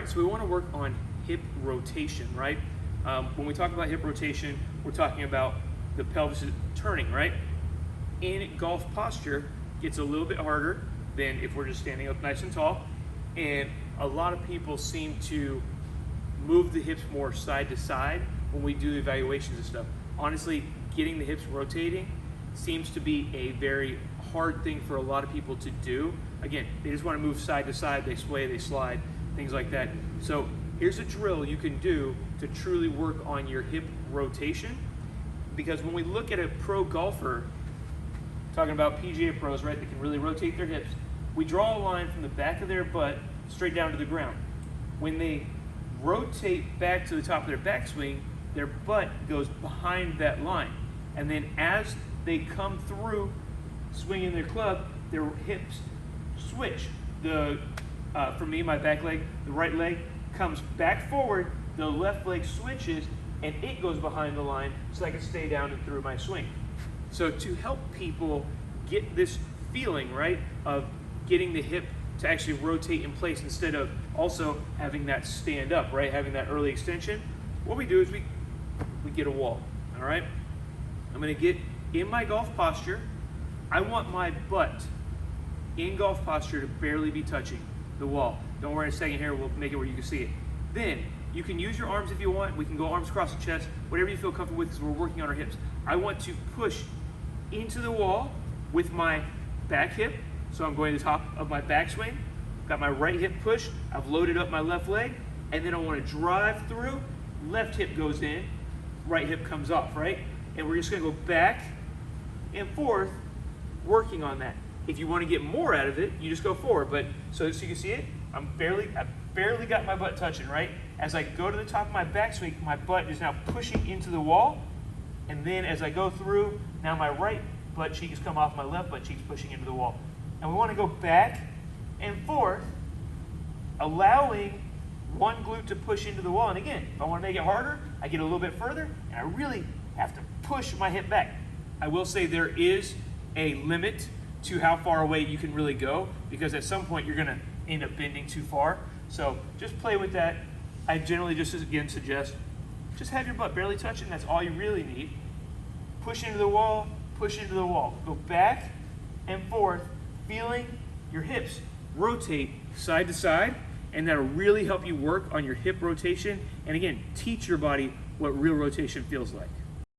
right, so we want to work on hip rotation, right? When we talk about hip rotation, we're talking about the pelvis is turning, right? In golf posture, it's a little bit harder than if we're just standing up nice and tall. And a lot of people seem to move the hips more side to side when we do evaluations and stuff. Honestly, getting the hips rotating seems to be a very hard thing for a lot of people to do. Again, they just want to move side to side, they sway, they slide, things like that. So here's a drill you can do to truly work on your hip rotation. Because when we look at a pro golfer, talking about PGA pros, right, that can really rotate their hips, we draw a line from the back of their butt straight down to the ground. When they rotate back to the top of their backswing, their butt goes behind that line. And then as they come through swinging their club, their hips switch. For me, my back leg, the right leg comes back forward, the left leg switches, and it goes behind the line so I can stay down and through my swing. So to help people get this feeling, right, of getting the hip to actually rotate in place instead of also having that stand up, right, having that early extension, what we do is we get a wall, all right? I'm gonna get in my golf posture. I want my butt in golf posture to barely be touching the wall. Don't worry, in a second here, we'll make it where you can see it. Then you can use your arms if you want. We can go arms across the chest, whatever you feel comfortable with, because we're working on our hips. I want to push into the wall with my back hip. So I'm going to the top of my backswing. Got my right hip pushed. I've loaded up my left leg. And then I want to drive through. Left hip goes in. Right hip comes off, right? And we're just going to go back and forth working on that. If you want to get more out of it, you just go forward. But so you can see it, I barely got my butt touching, right? As I go to the top of my backswing, my butt is now pushing into the wall. And then as I go through, now my right butt cheek has come off, my left butt cheek's pushing into the wall. And we want to go back and forth, allowing one glute to push into the wall. And again, if I want to make it harder, I get a little bit further, and I really have to push my hip back. I will say there is a limit to how far away you can really go, because at some point you're going to end up bending too far. So just play with that. I generally just, again, suggest just have your butt barely touching. That's all you really need. Push into the wall, push into the wall. Go back and forth, feeling your hips rotate side to side, and that'll really help you work on your hip rotation. And again, teach your body what real rotation feels like.